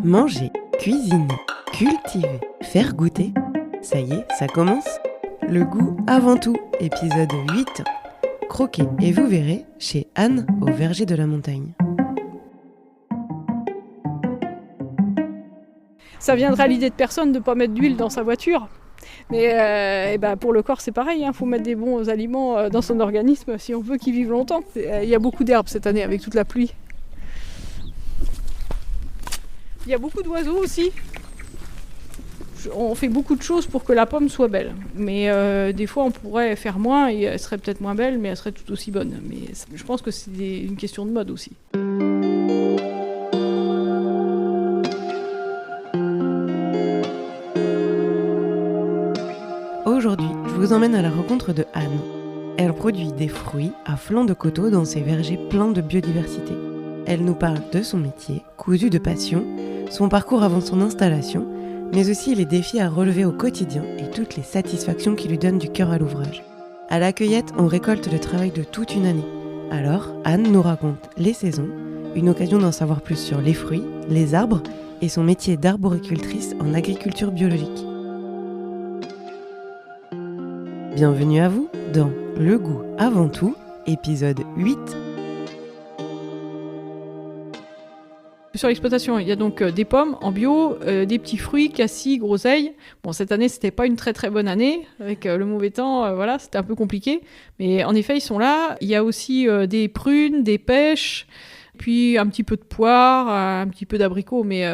Manger, cuisiner, cultiver, faire goûter, ça y est, ça commence. Le goût avant tout, épisode 8. Croquez et vous verrez chez Anne au verger de la montagne. Ça viendra à l'idée de personne de ne pas mettre d'huile dans sa voiture. Mais pour le corps, c'est pareil, il faut mettre des bons aliments dans son organisme si on veut qu'il vive longtemps. Il y a beaucoup d'herbes cette année avec toute la pluie. Il y a beaucoup d'oiseaux aussi. On fait beaucoup de choses pour que la pomme soit belle. Mais des fois, on pourrait faire moins et elle serait peut-être moins belle, mais elle serait tout aussi bonne. Mais je pense que c'est une question de mode aussi. Aujourd'hui, je vous emmène à la rencontre de Anne. Elle produit des fruits à flanc de coteau dans ses vergers pleins de biodiversité. Elle nous parle de son métier, cousu de passion, son parcours avant son installation, mais aussi les défis à relever au quotidien et toutes les satisfactions qui lui donnent du cœur à l'ouvrage. À la cueillette, on récolte le travail de toute une année. Alors, Anne nous raconte les saisons, une occasion d'en savoir plus sur les fruits, les arbres et son métier d'arboricultrice en agriculture biologique. Bienvenue à vous dans Le goût avant tout, épisode 8. Sur l'exploitation, il y a donc des pommes en bio, des petits fruits, cassis, groseilles. Bon, cette année, c'était pas une très très bonne année. Avec le mauvais temps, c'était un peu compliqué. Mais en effet, ils sont là. Il y a aussi des prunes, des pêches, puis un petit peu de poire, un petit peu d'abricots, mais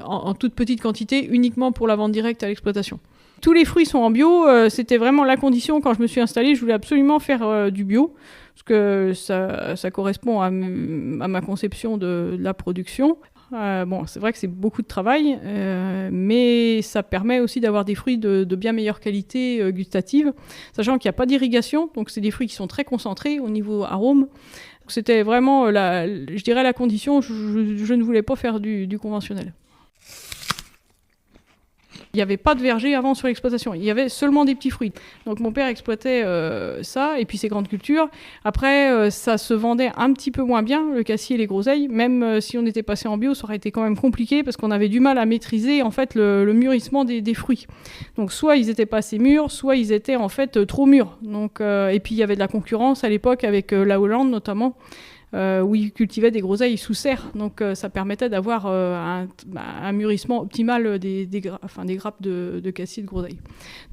en toute petite quantité, uniquement pour la vente directe à l'exploitation. Tous les fruits sont en bio, c'était vraiment la condition quand je me suis installée, je voulais absolument faire du bio, parce que ça correspond à ma conception de la production. C'est vrai que c'est beaucoup de travail, mais ça permet aussi d'avoir des fruits de bien meilleure qualité gustative, sachant qu'il n'y a pas d'irrigation, donc c'est des fruits qui sont très concentrés au niveau arôme. Donc c'était vraiment, je dirais, la condition, je ne voulais pas faire du conventionnel. Il n'y avait pas de verger avant sur l'exploitation, il y avait seulement des petits fruits. Donc mon père exploitait ça, et puis ses grandes cultures. Après, ça se vendait un petit peu moins bien, le cassis et les groseilles. Même si on était passé en bio, ça aurait été quand même compliqué, parce qu'on avait du mal à maîtriser en fait, le mûrissement des fruits. Donc soit ils n'étaient pas assez mûrs, soit ils étaient en fait trop mûrs. Donc, et puis il y avait de la concurrence à l'époque avec la Hollande notamment, où ils cultivaient des groseilles sous serre. Donc ça permettait d'avoir un mûrissement optimal des grappes de cassis et de groseilles.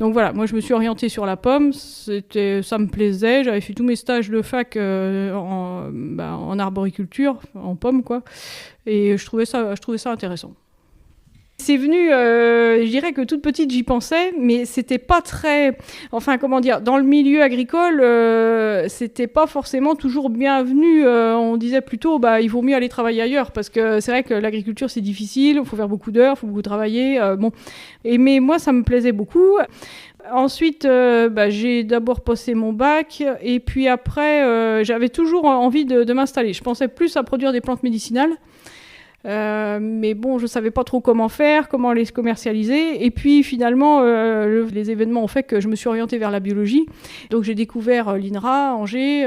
Donc voilà, moi je me suis orientée sur la pomme, ça me plaisait, j'avais fait tous mes stages de fac en arboriculture, en pomme quoi, et je trouvais ça intéressant. C'est venu, je dirais que toute petite j'y pensais, mais c'était pas très, dans le milieu agricole, c'était pas forcément toujours bienvenu. On disait plutôt, il vaut mieux aller travailler ailleurs, parce que c'est vrai que l'agriculture c'est difficile, il faut faire beaucoup d'heures, il faut beaucoup travailler, mais moi ça me plaisait beaucoup. Ensuite, j'ai d'abord passé mon bac, et puis après, j'avais toujours envie de m'installer. Je pensais plus à produire des plantes médicinales. Mais bon, je savais pas trop comment faire, comment les commercialiser, et puis finalement les événements ont fait que je me suis orientée vers la biologie. Donc j'ai découvert l'INRA à Angers,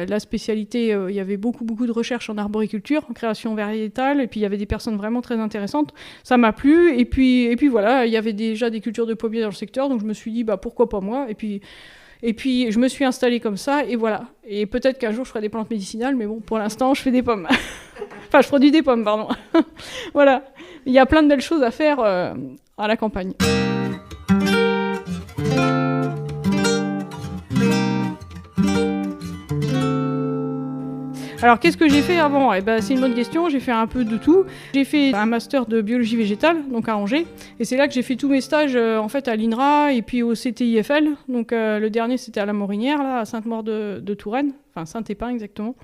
la spécialité, il y avait beaucoup de recherches en arboriculture, en création variétale, et puis il y avait des personnes vraiment très intéressantes. Ça m'a plu, et puis voilà, il y avait déjà des cultures de pommiers dans le secteur, donc je me suis dit pourquoi pas moi, et puis je me suis installée comme ça, et voilà. Et peut-être qu'un jour je ferai des plantes médicinales, mais bon, pour l'instant je fais des pommes. Enfin, je produis des pommes, pardon. Voilà. Il y a plein de belles choses à faire à la campagne. Alors, qu'est-ce que j'ai fait avant ? C'est une bonne question, j'ai fait un peu de tout. J'ai fait un master de biologie végétale, donc à Angers, et c'est là que j'ai fait tous mes stages à l'INRA et puis au CTIFL. Donc le dernier, c'était à la Morinière, là, à Sainte-Maure de Touraine, enfin Saint-Épin exactement.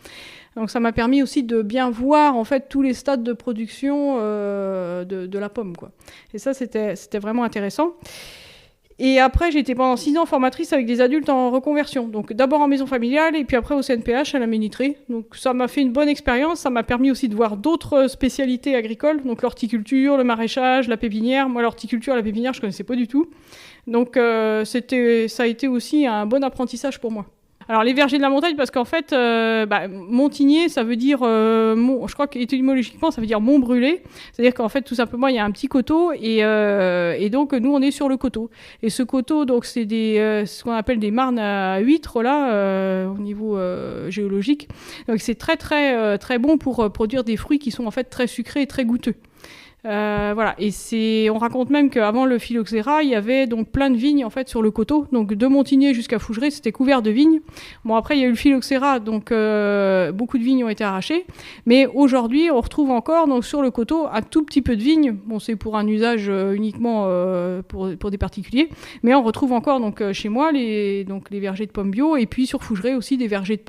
Donc ça m'a permis aussi de bien voir en fait tous les stades de production de la pomme, quoi. Et ça, c'était vraiment intéressant. Et après, j'ai été pendant 6 ans formatrice avec des adultes en reconversion. Donc d'abord en maison familiale et puis après au CNPH à la Ménitrée. Donc ça m'a fait une bonne expérience. Ça m'a permis aussi de voir d'autres spécialités agricoles. Donc l'horticulture, le maraîchage, la pépinière. Moi, l'horticulture, la pépinière, je connaissais pas du tout. Donc ça a été aussi un bon apprentissage pour moi. Alors les vergers de la montagne, parce qu'en fait, Montigné, ça veut dire, je crois qu'étymologiquement, ça veut dire mont brûlé. C'est-à-dire qu'en fait, tout simplement, il y a un petit coteau et donc nous, on est sur le coteau. Et ce coteau, donc c'est ce qu'on appelle des marnes à huîtres là, au niveau géologique. Donc c'est très très très bon pour produire des fruits qui sont en fait très sucrés et très goûteux. Voilà, et on raconte même qu'avant le phylloxéra, il y avait donc plein de vignes en fait sur le coteau, donc de Montigné jusqu'à Fougeray, c'était couvert de vignes. Bon, après il y a eu le phylloxéra, donc beaucoup de vignes ont été arrachées, mais aujourd'hui on retrouve encore donc sur le coteau un tout petit peu de vignes. Bon, c'est pour un usage uniquement pour des particuliers, mais on retrouve encore donc chez moi les vergers de pommes bio, et puis sur Fougeray aussi des vergers de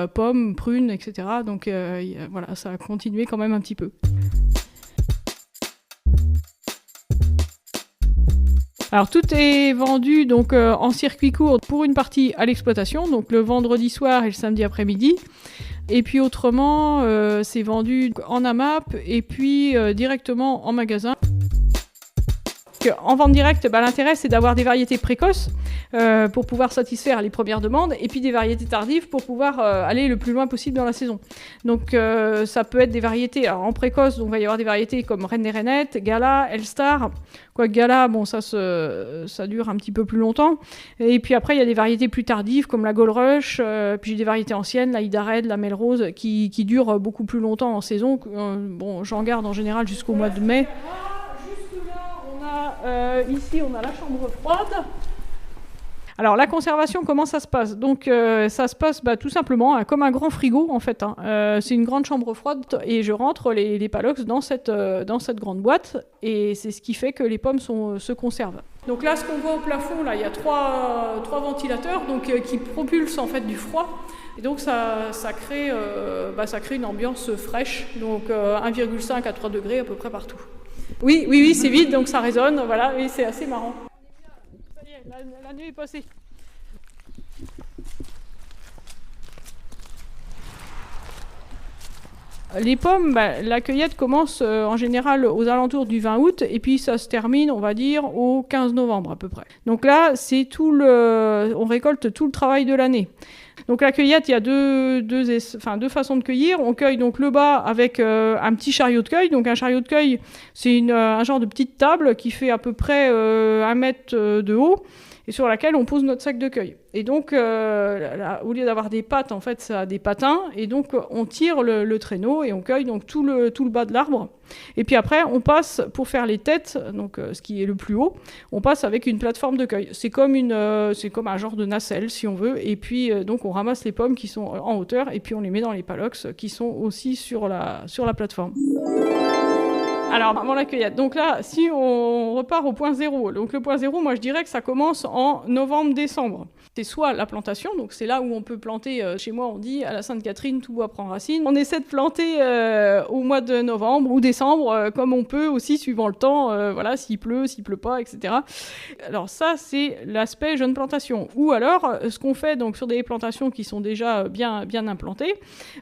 pommes, prunes, etc. Donc voilà, ça a continué quand même un petit peu. Alors tout est vendu donc en circuit court pour une partie à l'exploitation, donc le vendredi soir et le samedi après-midi. Et puis autrement, c'est vendu en AMAP et puis directement en magasin. En vente directe, l'intérêt c'est d'avoir des variétés précoces pour pouvoir satisfaire les premières demandes et puis des variétés tardives pour pouvoir aller le plus loin possible dans la saison. Donc ça peut être des variétés en précoce, donc il va y avoir des variétés comme Reine des Rainettes, Gala, Elstar. Quoique Gala, bon ça dure un petit peu plus longtemps. Et puis après il y a des variétés plus tardives comme la Gold Rush, puis j'ai des variétés anciennes, la Ida Red, la Melrose, qui durent beaucoup plus longtemps en saison. Bon, j'en garde en général jusqu'au mois de mai. Ici, on a la chambre froide. Alors, la conservation, comment ça se passe ? Donc, ça se passe tout simplement comme un grand frigo, en fait. C'est une grande chambre froide et je rentre les palox dans cette grande boîte. Et c'est ce qui fait que les pommes se conservent. Donc là, ce qu'on voit au plafond, là, il y a trois ventilateurs donc, qui propulsent en fait du froid. Et donc, ça crée une ambiance fraîche, donc 1,5 à 3 degrés à peu près partout. Oui, c'est vide, donc ça résonne, voilà, et c'est assez marrant. Ça y est, la nuit est passée. Les pommes, la cueillette commence en général aux alentours du 20 août, et puis ça se termine, on va dire, au 15 novembre à peu près. Donc là, c'est on récolte tout le travail de l'année. Donc la cueillette, il y a deux façons de cueillir. On cueille donc le bas avec un petit chariot de cueil. Donc un chariot de cueil, c'est un genre de petite table qui fait à peu près 1 mètre de haut et sur laquelle on pose notre sac de cueil. Et donc, au lieu d'avoir des pattes, en fait, ça a des patins. Et donc, on tire le traîneau et on cueille donc tout le bas de l'arbre. Et puis après, on passe, pour faire les têtes, donc ce qui est le plus haut, on passe avec une plateforme de cueil. C'est comme un genre de nacelle, si on veut. Et puis, donc, on ramasse les pommes qui sont en hauteur et puis on les met dans les palox qui sont aussi sur la plateforme. Alors, avant la cueillette. Donc là, si on repart au point zéro, donc le point zéro, moi je dirais que ça commence en novembre-décembre. C'est soit la plantation, donc c'est là où on peut planter, chez moi on dit, à la Sainte-Catherine, tout bois prend racine. On essaie de planter au mois de novembre ou décembre, comme on peut aussi, suivant le temps, voilà, s'il pleut pas, etc. Alors ça, c'est l'aspect jeune plantation. Ou alors, ce qu'on fait donc sur des plantations qui sont déjà bien implantées,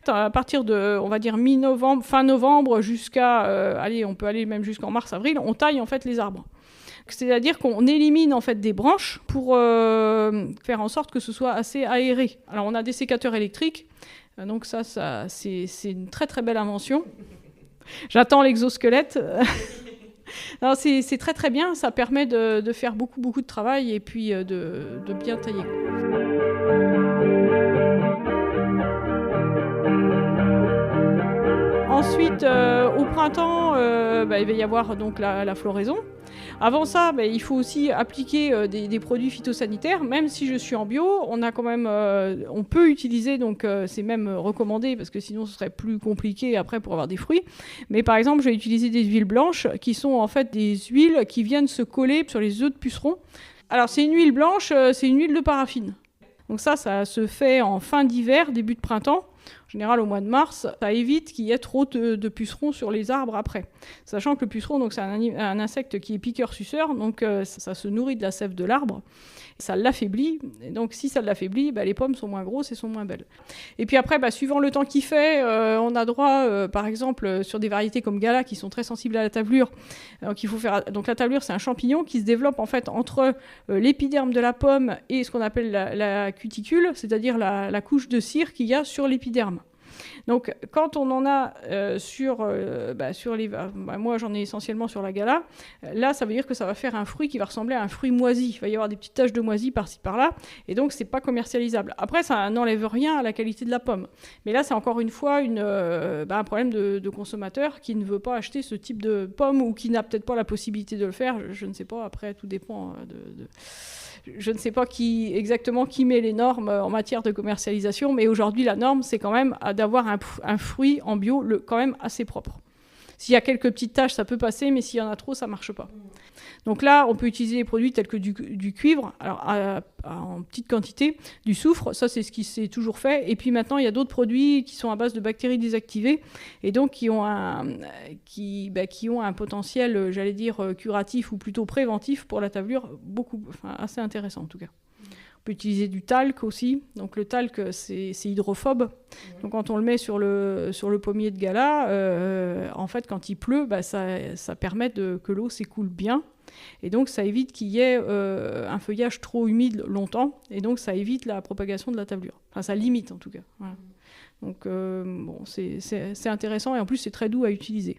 à partir de, on va dire, mi-novembre, fin novembre, jusqu'à, on peut aller même jusqu'en mars-avril, on taille en fait les arbres. C'est-à-dire qu'on élimine en fait des branches pour faire en sorte que ce soit assez aéré. Alors on a des sécateurs électriques, donc ça c'est une très très belle invention. J'attends l'exosquelette. Alors, c'est très très bien, ça permet de faire beaucoup de travail et puis de bien tailler. Ensuite, au printemps, il va y avoir donc la floraison. Avant ça, il faut aussi appliquer des produits phytosanitaires. Même si je suis en bio, on peut utiliser, donc c'est même recommandé parce que sinon ce serait plus compliqué après pour avoir des fruits. Mais par exemple, je vais utiliser des huiles blanches qui sont en fait des huiles qui viennent se coller sur les œufs de pucerons. Alors c'est une huile blanche, c'est une huile de paraffine. Donc ça se fait en fin d'hiver, début de printemps. général au mois de mars, ça évite qu'il y ait trop de pucerons sur les arbres après. Sachant que le puceron, donc, c'est un insecte qui est piqueur-suceur, donc ça se nourrit de la sève de l'arbre, ça l'affaiblit, et donc si ça l'affaiblit, les pommes sont moins grosses et sont moins belles. Et puis après, suivant le temps qu'il fait, on a droit, par exemple, sur des variétés comme Gala qui sont très sensibles à la tavelure. Donc la tavelure, c'est un champignon qui se développe en fait entre l'épiderme de la pomme et ce qu'on appelle la cuticule, c'est-à-dire la couche de cire qu'il y a sur l'épiderme. Donc, quand on en a sur les... moi, j'en ai essentiellement sur la Gala. Là, ça veut dire que ça va faire un fruit qui va ressembler à un fruit moisi. Il va y avoir des petites taches de moisi par-ci, par-là. Et donc, c'est pas commercialisable. Après, ça n'enlève rien à la qualité de la pomme. Mais là, c'est encore une fois un problème de consommateur qui ne veut pas acheter ce type de pomme ou qui n'a peut-être pas la possibilité de le faire. Je ne sais pas. Après, tout dépend Je ne sais pas exactement qui met les normes en matière de commercialisation, mais aujourd'hui, la norme, c'est quand même d'avoir un fruit en bio quand même assez propre. S'il y a quelques petites taches, ça peut passer, mais s'il y en a trop, ça ne marche pas. Donc là, on peut utiliser des produits tels que du cuivre, alors en petite quantité, du soufre, ça c'est ce qui s'est toujours fait. Et puis maintenant, il y a d'autres produits qui sont à base de bactéries désactivées et donc qui ont un potentiel, j'allais dire, curatif ou plutôt préventif pour la tavelure, assez intéressant en tout cas. On peut utiliser du talc aussi. Donc le talc, c'est hydrophobe. Donc quand on le met sur le pommier de Gala, en fait, quand il pleut, ça permet que l'eau s'écoule bien. Et donc ça évite qu'il y ait un feuillage trop humide longtemps. Et donc ça évite la propagation de la tavelure. Enfin, ça limite en tout cas. Voilà. Donc c'est intéressant et en plus c'est très doux à utiliser.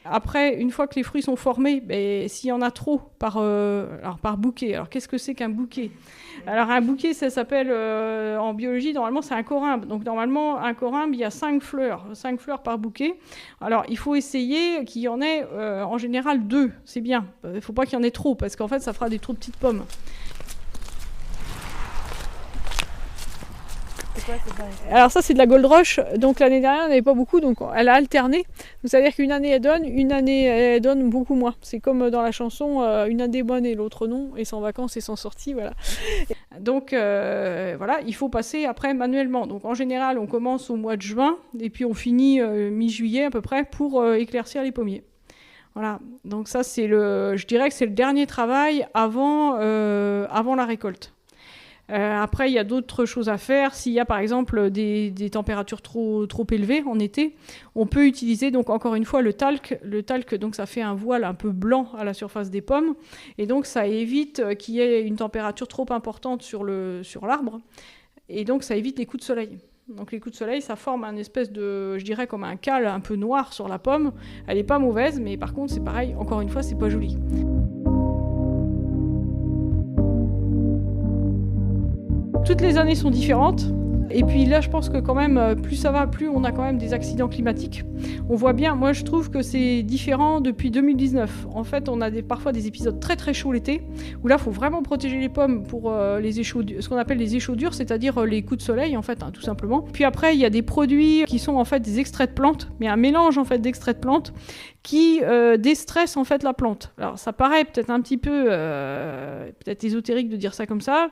Après, une fois que les fruits sont formés, s'il y en a trop par bouquet, alors qu'est-ce que c'est qu'un bouquet ? Alors un bouquet, ça s'appelle en biologie, normalement c'est un corymbe. Donc normalement, un corymbe, il y a 5 fleurs par bouquet. Alors il faut essayer qu'il y en ait en général 2, c'est bien. Il ne faut pas qu'il y en ait trop, parce qu'en fait ça fera des trop petites pommes. Alors ça c'est de la Gold Rush, donc l'année dernière on n'avait pas beaucoup, donc elle a alterné. C'est-à-dire qu'une année elle donne beaucoup moins. C'est comme dans la chanson, une année bonne et l'autre non, et sans vacances et sans sortie, voilà. Donc il faut passer après manuellement. Donc en général on commence au mois de juin et puis on finit mi-juillet à peu près pour éclaircir les pommiers. Voilà, donc ça je dirais que c'est le dernier travail avant la récolte. Après, il y a d'autres choses à faire. S'il y a par exemple des températures trop élevées en été, on peut utiliser donc encore une fois le talc. Le talc, donc ça fait un voile un peu blanc à la surface des pommes, et donc ça évite qu'il y ait une température trop importante sur l'arbre, et donc ça évite les coups de soleil. Donc les coups de soleil, ça forme un espèce de, je dirais comme un cal un peu noir sur la pomme. Elle n'est pas mauvaise, mais par contre c'est pareil. Encore une fois, c'est pas joli. Toutes les années sont différentes. Et puis là, je pense que quand même, plus ça va, plus on a quand même des accidents climatiques. On voit bien, moi je trouve que c'est différent depuis 2019. En fait, on a parfois des épisodes très très chauds l'été, où là, il faut vraiment protéger les pommes pour ce qu'on appelle les échaudures, c'est-à-dire les coups de soleil, en fait, tout simplement. Puis après, il y a des produits qui sont en fait des extraits de plantes, mais un mélange en fait d'extraits de plantes qui déstressent en fait la plante. Alors ça paraît peut-être un petit peu peut-être ésotérique de dire ça comme ça.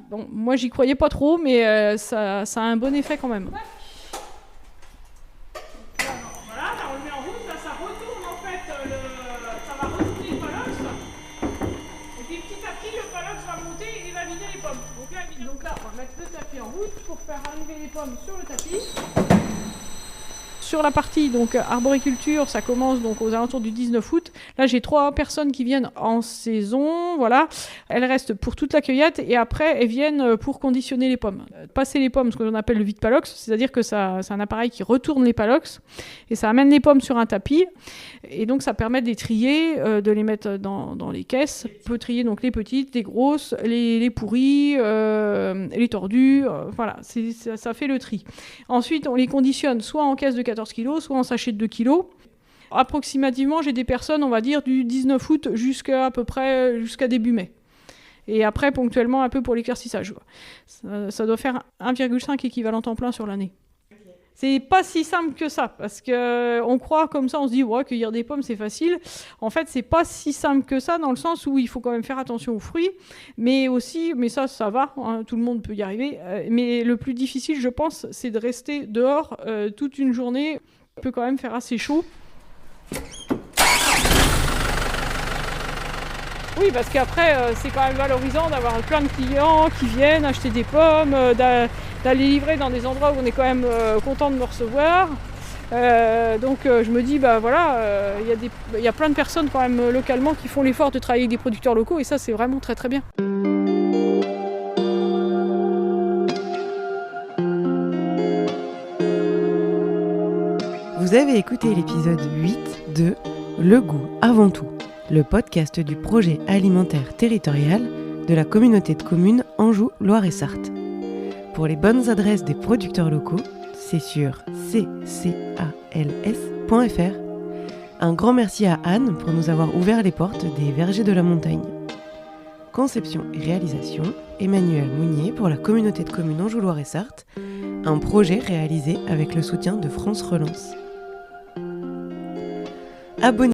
Bon, moi j'y croyais pas trop, mais ça a un bon effet quand même. Voilà, là on le met en route, là ça retourne en fait, ça va retourner le palox. Et puis petit à petit le palox va monter et va vider les pommes. Donc là on va mettre le tapis en route pour faire arriver les pommes sur le tapis. Sur la partie donc arboriculture, ça commence donc aux alentours du 19 août. Là, j'ai 3 personnes qui viennent en saison, voilà. Elles restent pour toute la cueillette et après, elles viennent pour conditionner les pommes. Passer les pommes, ce que l'on appelle le vide-palox, c'est-à-dire que c'est un appareil qui retourne les palox et ça amène les pommes sur un tapis. Et donc, ça permet de les trier, de les mettre dans les caisses. On peut trier donc les petites, les grosses, les pourries, les tordues, voilà, ça fait le tri. Ensuite, on les conditionne soit en caisse de 14 kg, soit en sachet de 2 kg. Approximativement, j'ai des personnes, on va dire, du 19 août jusqu'à début mai. Et après, ponctuellement, un peu pour l'éclaircissage. Ça doit faire 1,5 équivalent temps plein sur l'année. C'est pas si simple que ça, parce qu'on croit comme ça, on se dit ouais, cueillir des pommes c'est facile. En fait, c'est pas si simple que ça, dans le sens où il faut quand même faire attention aux fruits, mais ça va, hein, tout le monde peut y arriver. Mais le plus difficile, je pense, c'est de rester dehors toute une journée. Il peut quand même faire assez chaud. Oui, parce qu'après, c'est quand même valorisant d'avoir plein de clients qui viennent acheter des pommes, d'aller livrer dans des endroits où on est quand même content de me recevoir. Donc je me dis, il y a plein de personnes quand même localement qui font l'effort de travailler avec des producteurs locaux, et ça, c'est vraiment très très bien. Vous avez écouté l'épisode 8 de Le goût avant tout, le podcast du projet alimentaire territorial de la communauté de communes Anjou-Loire-et-Sarthe. Pour les bonnes adresses des producteurs locaux, c'est sur ccals.fr. Un grand merci à Anne pour nous avoir ouvert les portes des vergers de la montagne. Conception et réalisation, Emmanuel Mounier pour la communauté de communes Anjou-Loire-et-Sarthe, un projet réalisé avec le soutien de France Relance. Abonnez-vous